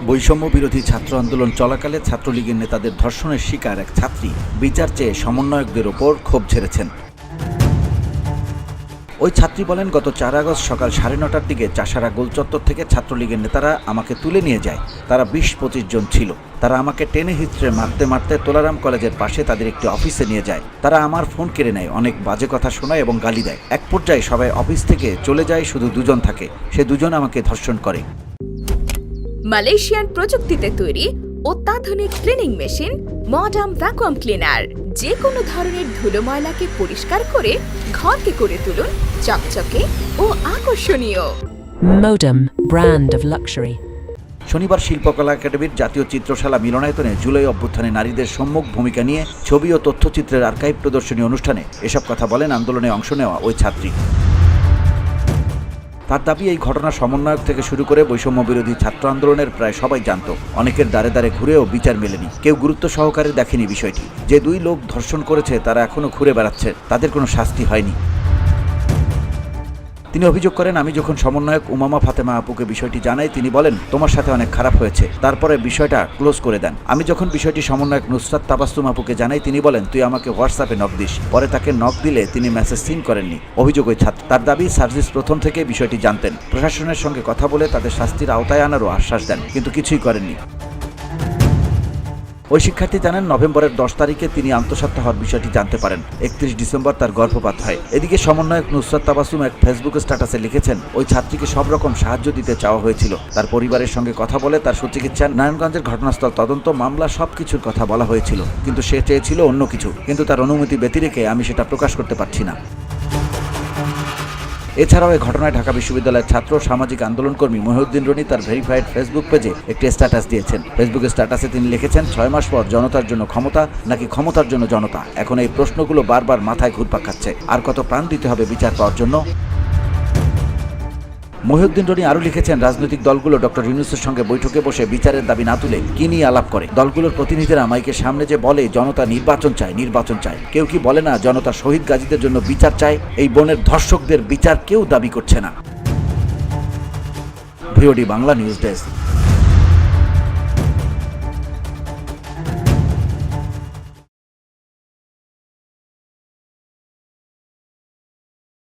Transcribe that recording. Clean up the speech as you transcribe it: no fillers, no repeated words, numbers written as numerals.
বৈষম্য বিরোধী ছাত্র আন্দোলন চলাকালে ছাত্রলীগের নেতাদের ধর্ষণের শিকার এক ছাত্রী বিচার চেয়ে সমন্বয়কদের ওপর ক্ষোভ ঝেড়েছেন। ওই ছাত্রী বলেন, গত 4 আগস্ট সকাল 9:30টার দিকে চাষারা গোলচত্বর থেকে ছাত্রলীগের নেতারা আমাকে তুলে নিয়ে যায়। তারা 20-25 জন ছিল। তারা আমাকে টেনে হিঁচড়ে মারতে মারতে তোলারাম কলেজের পাশে তাদের একটি অফিসে নিয়ে যায়। তারা আমার ফোন কেড়ে নেয়, অনেক বাজে কথা শোনায় এবং গালি দেয়। এক পর্যায়ে সবাই অফিস থেকে চলে যায়, শুধু 2 জন থাকে। সে 2 জন আমাকে ধর্ষণ করে। মালয়েশিয়ান প্রযুক্তিতে তৈরি অত্যাধুনিক cleaning machine modern vacuum cleaner যে কোনো ধরনের ধুলো ময়লাকে পরিষ্কার করে ঘরকে করে তুলুন চকচকে ও আকর্ষণীয়। Modem, brand of luxury. শনিবার শিল্পকলা একাডেমির জাতীয় চিত্রশালা মিলনায়তনে জুলাই অভ্যুত্থানে নারীদের সম্মুখ ভূমিকা নিয়ে ছবি ও তথ্যচিত্রের আর্কাইভ প্রদর্শনী অনুষ্ঠানে এসব কথা বলেন আন্দোলনে অংশ নেওয়া ওই ছাত্রী। তার দাবি, এই ঘটনা সমন্বয়ক থেকে শুরু করে বৈষম্য বিরোধী ছাত্র আন্দোলনের প্রায় সবাই জানত। অনেকের দ্বারে দ্বারে ঘুরেও বিচার মেলেনি, কেউ গুরুত্ব সহকারে দেখেনি বিষয়টি। যে 2 লোক ধর্ষণ করেছে তারা এখনো ঘুরে বেড়াচ্ছে, তাদের কোনো শাস্তি হয়নি। তিনি অভিযোগ করেন, আমি যখন সমন্বয়ক উমামা ফাতেমা আপুকে বিষয়টি জানাই, তিনি বলেন, তোমার সাথে অনেক খারাপ হয়েছে। তারপরে বিষয়টা ক্লোজ করে দেন। আমি যখন বিষয়টি সমন্বয়ক নুসরাত তাবাসসুম আপুকে জানাই, তিনি বলেন, তুই আমাকে হোয়াটসঅ্যাপে নক দিস। পরে তাকে নক দিলে তিনি মেসেজ সিন করেননি। অভিযোগ ওই ছাত্র। তার দাবি, সার্জিস প্রথম থেকে বিষয়টি জানতেন। প্রশাসনের সঙ্গে কথা বলে তাদের শাস্তির আওতায় আনারও আশ্বাস দেন, কিন্তু কিছুই করেননি। ওই শিক্ষার্থী জানান, নভেম্বরের 10 তারিখে তিনি আন্তঃসত্ত্বা হওয়ার বিষয়টি জানতে পারেন। 31 ডিসেম্বর তার গর্ভপাত হয়। এদিকে সমন্বয়ক নুসরাত তাবাসসুম এক ফেসবুক স্ট্যাটাসে লিখেছেন, ওই ছাত্রীকে সব রকম সাহায্য দিতে চাওয়া হয়েছিল। তার পরিবারের সঙ্গে কথা বলে তার সুচিকিৎসা, নারায়ণগঞ্জের ঘটনাস্থল তদন্ত, মামলা সবকিছুর কথা বলা হয়েছিল, কিন্তু সে চেয়েছিল অন্য কিছু। কিন্তু তার অনুমতি ব্যতি রেখে আমি সেটা প্রকাশ করতে পারছি না। এছাড়াও এই ঘটনায় ঢাকা বিশ্ববিদ্যালয়ের ছাত্র সামাজিক আন্দোলনকর্মী মহিউদ্দিন রনি তার ভেরিফাইড ফেসবুক পেজে একটি স্ট্যাটাস দিয়েছেন। ফেসবুক স্ট্যাটাসে তিনি লিখেছেন, 6 মাস পর জনতার জন্য ক্ষমতা নাকি ক্ষমতার জন্য জনতা? এখন এই প্রশ্নগুলো বারবার মাথায় ঘুরপাক খাচ্ছে। আর কত প্রাণ দিতে হবে বিচার পাওয়ার জন্য? মহিউদ্দিন রনি আরও লিখেছেন, রাজনৈতিক দলগুলো ডক্টর ইউনূসের সঙ্গে বৈঠকে বসে বিচারের দাবি না তুলে কি নিয়ে আলাপ করে? দলগুলোর প্রতিনিধিরা মাইকের সামনে যে বলে জনতা নির্বাচন চায়, নির্বাচন চায়, কেউ কি বলে না জনতা শহীদ গাজীদের জন্য বিচার চায়? এই বোনের ধর্ষকদের বিচার কেউ দাবি করছে না। VOD Bangla news desk.